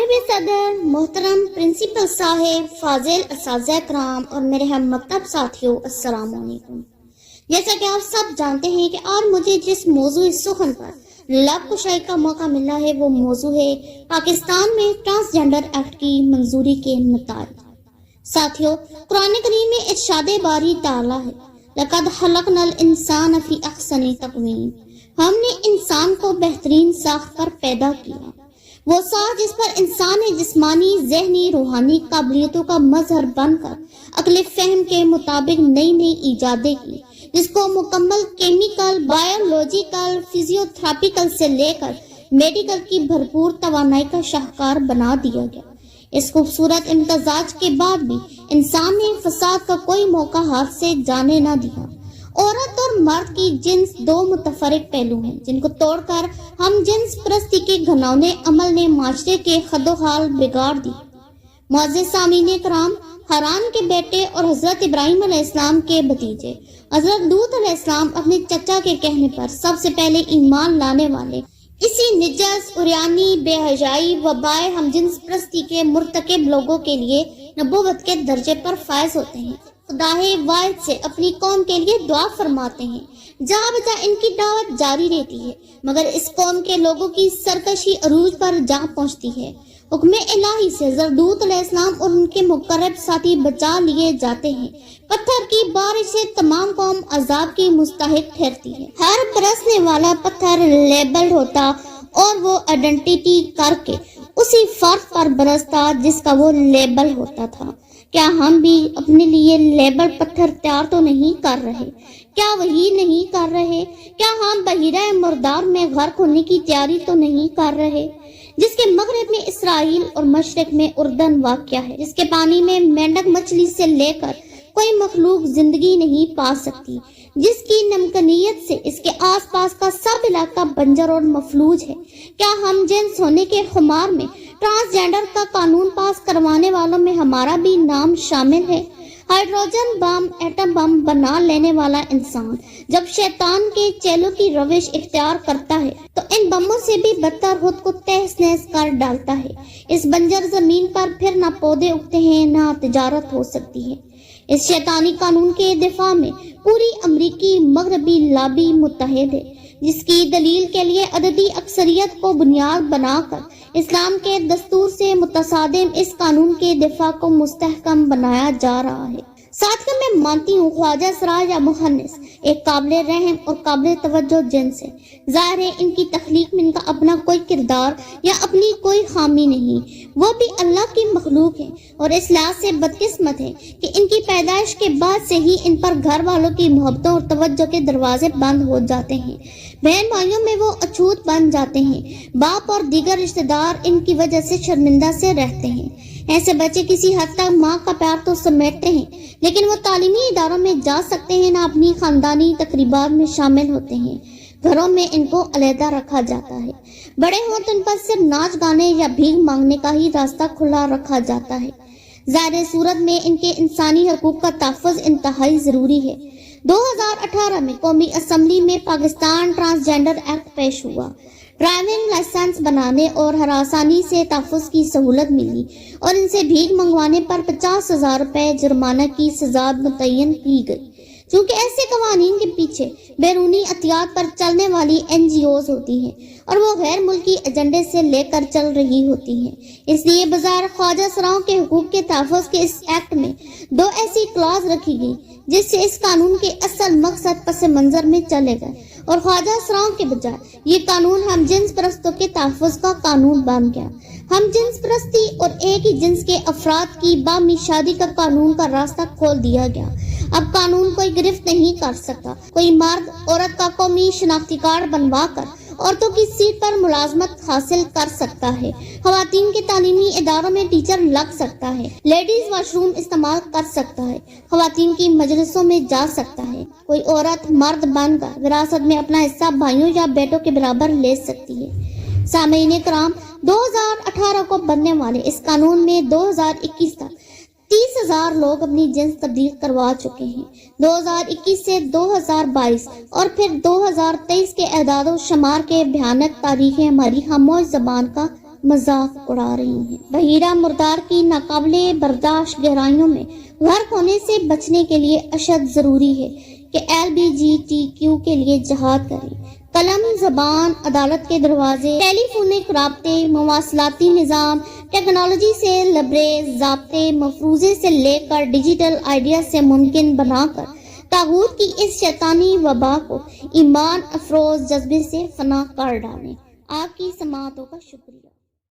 नाइब सदर मोहतरम प्रिंसिपल साहेब, फाजिल असातिज़ा कराम और मेरे हम मकतब साथियों, अस्सलाम वालेकुम। जैसा कि आप सब जानते हैं कि आज मुझे जिस मौजू सुखन पर लब कुशाई का मौका मिला है वो मौजू है पाकिस्तान में ट्रांसजेंडर एक्ट की मंजूरी के नताइज। साथियों, कुरान करीम में इरशाद बारी ताला है, लक़द खलक़नल इंसान फ़ी अहसनि तक़वीम। हमने इंसान को बेहतरीन साख्त पर पैदा किया। वो साख जिस पर इंसान ने जिस्मानी, ज़हनी, रूहानी काबिलियतों का मजहर बनकर अक्ल फहम के मुताबिक नई नई इजादें की, जिसको मुकम्मल केमिकल, बायोलॉजिकल, फिजियोथेरेपिकल से लेकर मेडिकल की भरपूर तवानाई का शाहकार बना दिया गया। इस खूबसूरत इम्तिजाज के बाद भी इंसान ने फसाद का कोई मौका हाथ से जाने न दिया। औरत और मर्द की जिन्स दो मुतफरिक पहलू हैं, जिनको तोड़कर हम जिन्स परस्ती के घिनौने अमल ने माशरे के खदोहाल बिगाड़ दी। मुअज़्ज़िज़ सामीन कराम, हारान के बेटे और हजरत इब्राहिम अलैहिस्सलाम के भतीजे हजरत लूत अलैहिस्सलाम अपने चचा के कहने पर सबसे पहले ईमान लाने वाले इसी निजस, उरियानी, बेहयाई, वबाए हम जिन्स परस्ती के मुर्तकिब लोगों के लिए नबूवत के दर्जे पर फायज होते हैं। खुदाए वाहिद से अपनी कौम के लिए दुआ फरमाते हैं। जहाँ बजा इनकी दावत जारी रहती है, मगर इस कौम के लोगों की सरकशी अरूज पर जा पहुँचती है। हुक्म इलाही से हज़रत लूत अलैहिस्सलाम और उनके मुकर्रब साथी बचा लिए जाते हैं। पत्थर की बारिश से तमाम कौम अजाब की मुस्तहिक ठहरती है। हर बरसने वाला पत्थर लेबल होता और वो आइडेंटिटी करके उसी फर्द पर बरसता जिसका वो लेबल होता था। क्या हम भी अपने लिए लेबल पत्थर तैयार तो नहीं कर रहे? क्या वही नहीं कर रहे? क्या हम बहिरा मुर्दार में गर्क होने की तैयारी तो नहीं कर रहे, जिसके मगरब में इसराइल और मशरक में उर्दन वाक़या है, जिसके पानी में मेंढक मछली से लेकर कोई मखलूक जिंदगी नहीं पा सकती, जिसकी नमकनीयत से इसके आसपास का सब इलाका बंजर और मफलूज है। क्या हम जिन्स होने के खुमार में ट्रांसजेंडर का कानून पास करवाने वालों में हमारा भी नाम शामिल है? हाइड्रोजन बम, एटम बम बना लेने वाला इंसान जब शैतान के चेलों की रविश इख्तियार करता है तो इन बमों से भी बदतर खुद को तहस नहस कर डालता है। इस बंजर जमीन पर फिर ना पौधे उगते हैं, ना तिजारत हो सकती है। इस शैतानी कानून के दिफा में पूरी अमरीकी मगरबी लॉबी मुत्तहिद है, जिसकी दलील के लिए अददी अक्सरियत को बुनियाद बनाकर इस्लाम के दस्तूर से मुतसादिम इस कानून के दिफा को मुस्तहकम बनाया जा रहा है। साथ ही मैं मानती हूँ ख्वाजा सराज या मुहन्निस एक काबिल रहम और काबिल तवज्जो जिन्स है। ज़ाहिर है इनकी तख्लीक में इनका अपना कोई किरदार या अपनी कोई खामी नहीं, वो भी अल्लाह की मखलूक है और इस लिहाज से बदकिस्मत है कि इनकी पैदाइश के बाद से ही इन पर घर वालों की मोहब्बतों और तवज्जो के दरवाजे बंद हो जाते हैं। बहन भाइयों में वो अछूत बन जाते हैं। बाप और दीगर रिश्तेदार इनकी वजह से शर्मिंदा से रहते हैं। ऐसे बच्चे किसी हद तक माँ का प्यार तो समेटते हैं, लेकिन वो तालीमी इदारों में जा सकते हैं, ना अपनी खानदानी तकरीबात में शामिल होते हैं। घरों में इनको अलहदा रखा जाता है। बड़े हों तो इन पर सिर्फ नाच गाने या भीख मांगने का ही रास्ता खुला रखा जाता है। ज़ाहिर सूरत में इनके इंसानी हकूक का तहफ़्फ़ुज़ इंतहाई ज़रूरी है। 2018 में कौमी असम्बली में पाकिस्तान ट्रांसजेंडर एक्ट पेश हुआ। ड्राइविंग लाइसेंस बनाने और हरासानी से तहफ़्फ़ुज़ की सहूलत मिली और इनसे भीख मंगवाने पर 50,000 रुपए जुर्माना की सजा मुतय्यन की गई। चूँकि ऐसे कवानीन के पीछे बैरूनी अतियात पर चलने वाली NGOs होती हैं और वो गैर मुल्की एजेंडे से लेकर चल रही होती हैं, इसलिए बाजार ख्वाजा सराओं के हुकूक के तहफ़्फ़ुज़ के इस एक्ट में दो ऐसी क्लॉज रखी गई जिससे इस कानून के असल मकसद पस मंजर में चले गए और ख्वाजा सराओं के बजाय ये कानून हम जिन्स परस्तों के तहफ़्फ़ुज़ का कानून बन गया। हम जिन्स परस्ती और एक ही जिन्स के अफराद की बामी शादी का कानून का रास्ता खोल दिया गया। अब कानून कोई गिरफ्त नहीं कर सकता। कोई मर्द औरत का कौमी शनाख्ती कार्ड बनवा कर औरतों की सीट पर मुलाजमत हासिल कर सकता है। खवातीन के तालीमी इदारों में टीचर लग सकता है। लेडीज वॉशरूम इस्तेमाल कर सकता है। खवातीन की मजलिसों में जा सकता है। कोई औरत मर्द बनकर विरासत में अपना हिस्सा भाइयों या बेटों के बराबर ले सकती है। सामीन कराम, 2018 को बनने वाले इस कानून में 2021 तक 30,000 लोग अपनी जिन्स तब्दील करवा चुके हैं। 2021 से 2022 और फिर 2023 के एदाद व शुमार के भयानक तारीखें हमारी खामोश ज़बान का مذاق اڑا رہی ہیں۔ بحیرہ مردار کی ناقابل برداشت گہرائیوں میں غرق ہونے سے بچنے کے لیے اشد ضروری ہے کہ LGBTQ کے لیے جہاد کریں۔ قلم، زبان، عدالت کے دروازے، ٹیلی فونک رابطے، مواصلاتی نظام، ٹیکنالوجی سے لبریز ضابطے مفروضے سے لے کر ڈیجیٹل آئیڈیا سے ممکن بنا کر طاغوت کی اس شیطانی وبا کو ایمان افروز جذبے سے فنا کر ڈالیں۔ آپ کی سماعتوں کا شکریہ۔